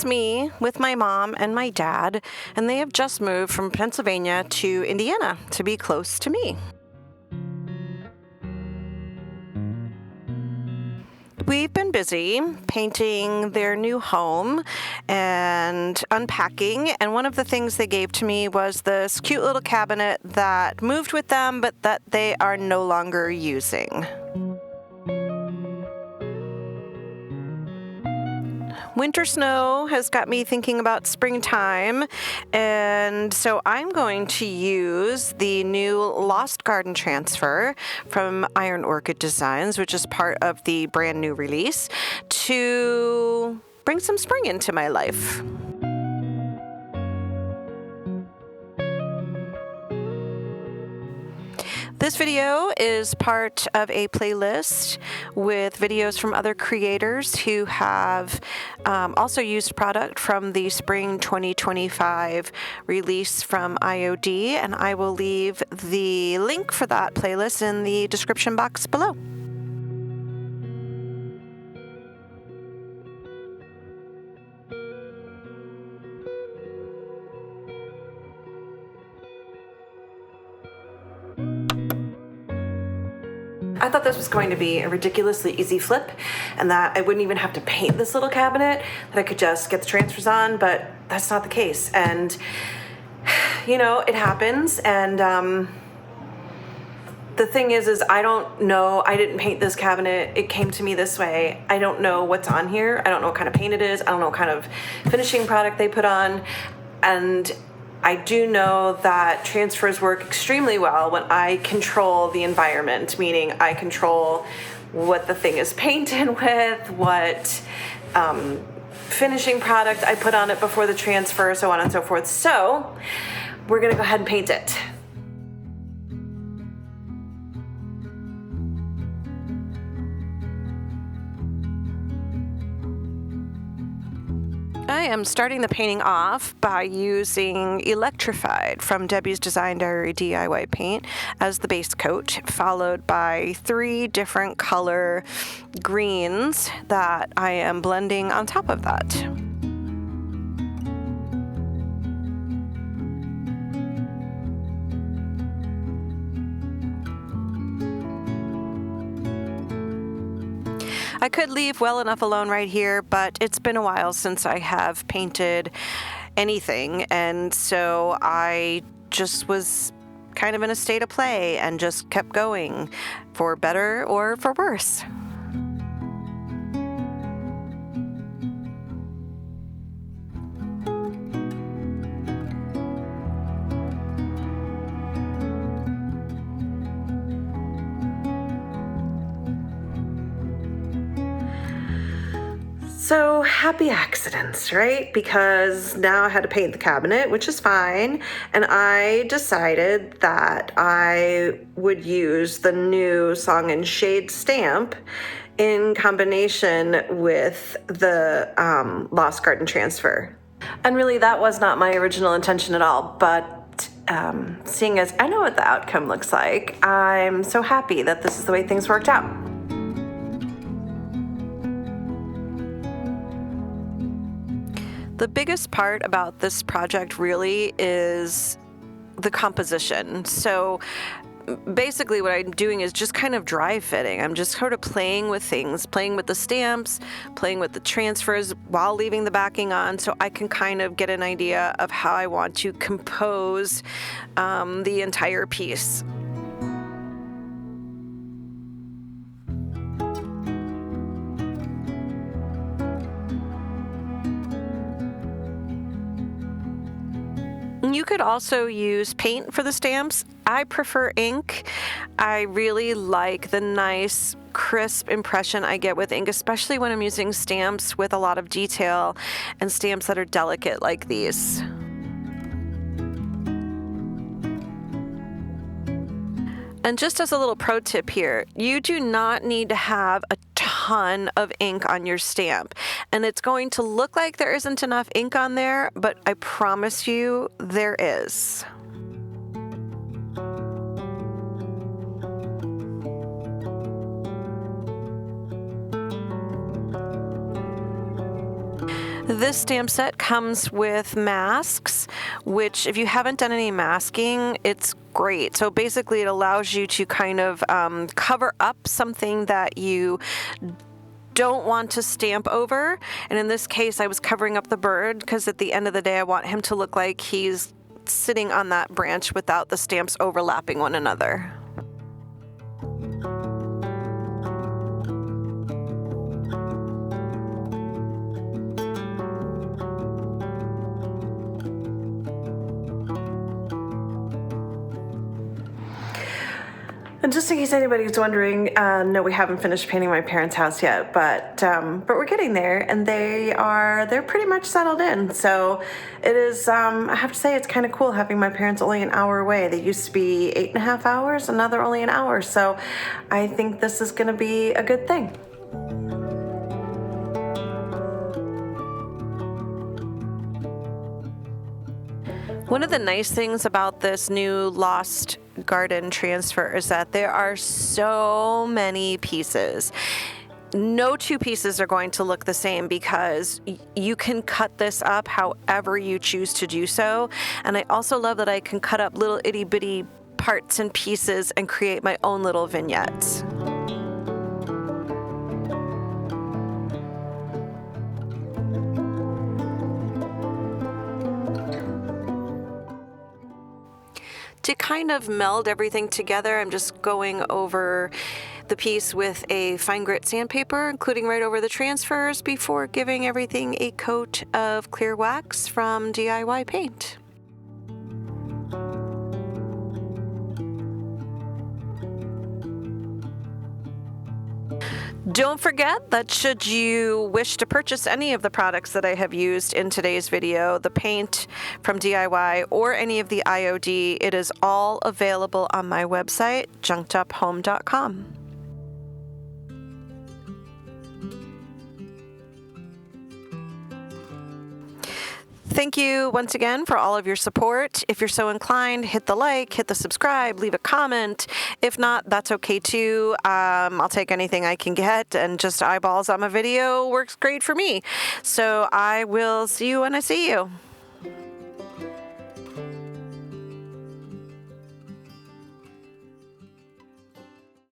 it's me with my mom and my dad, and they have just moved from Pennsylvania to Indiana to be close to me. We've been busy painting their new home and unpacking, and one of the things they gave to me was this cute little cabinet that moved with them, but that they are no longer using. Winter snow has got me thinking about springtime, and so I'm going to use the new Lost Garden transfer from Iron Orchid Designs, which is part of the brand new release, to bring some spring into my life. This video is part of a playlist with videos from other creators who have also used product from the Spring 2025 release from IOD, and I will leave the link for that playlist in the description box below. I thought this was going to be a ridiculously easy flip and that I wouldn't even have to paint this little cabinet, that I could just get the transfers on, but that's not the case. And, you know, it happens. And the thing is I don't know, I didn't paint this cabinet. It came to me this way. I don't know what's on here. I don't know what kind of paint it is. I don't know what kind of finishing product they put on. And I do know that transfers work extremely well when I control the environment, meaning I control what the thing is painted with, what finishing product I put on it before the transfer, so on and so forth. So we're gonna go ahead and paint it. I am starting the painting off by using Electrified from Debi's Design Diary DIY paint as the base coat, followed by 3 different color greens that I am blending on top of that. I could leave well enough alone right here, but it's been a while since I have painted anything, and so I just was kind of in a state of play and just kept going, for better or for worse. So happy accidents, right? Because now I had to paint the cabinet, which is fine. And I decided that I would use the new Song and Shade stamp in combination with the Lost Garden transfer. And really, that was not my original intention at all. But seeing as I know what the outcome looks like, I'm so happy that this is the way things worked out. The biggest part about this project really is the composition. So basically what I'm doing is just kind of dry fitting. I'm just sort of playing with things, playing with the stamps, playing with the transfers while leaving the backing on, so I can kind of get an idea of how I want to compose the entire piece. You could also use paint for the stamps. I prefer ink. I really like the nice, crisp impression I get with ink, especially when I'm using stamps with a lot of detail and stamps that are delicate like these. And just as a little pro tip here, you do not need to have a ton of ink on your stamp. And it's going to look like there isn't enough ink on there, but I promise you there is. This stamp set comes with masks, which if you haven't done any masking, it's great. So basically it allows you to kind of cover up something that you don't want to stamp over. And in this case, I was covering up the bird because at the end of the day, I want him to look like he's sitting on that branch without the stamps overlapping one another. And just in case anybody's wondering, no, we haven't finished painting my parents' house yet, but we're getting there, and they're pretty much settled in. So it is, I have to say, it's kind of cool having my parents only an hour away. They used to be 8.5 hours, and now they're only an hour. So I think this is going to be a good thing. One of the nice things about this new Lost Garden transfer is that there are so many pieces. No two pieces are going to look the same because you can cut this up however you choose to do so. And I also love that I can cut up little itty bitty parts and pieces and create my own little vignettes. To kind of meld everything together, I'm just going over the piece with a fine grit sandpaper, including right over the transfers before giving everything a coat of clear wax from DIY Paint. Don't forget that should you wish to purchase any of the products that I have used in today's video, the paint from DIY or any of the IOD, it is all available on my website, junkeduphome.com. Thank you once again for all of your support. If you're so inclined, hit the like, hit the subscribe, leave a comment. If not, that's okay too. I'll take anything I can get, and just eyeballs on my video works great for me. So I will see you when I see you.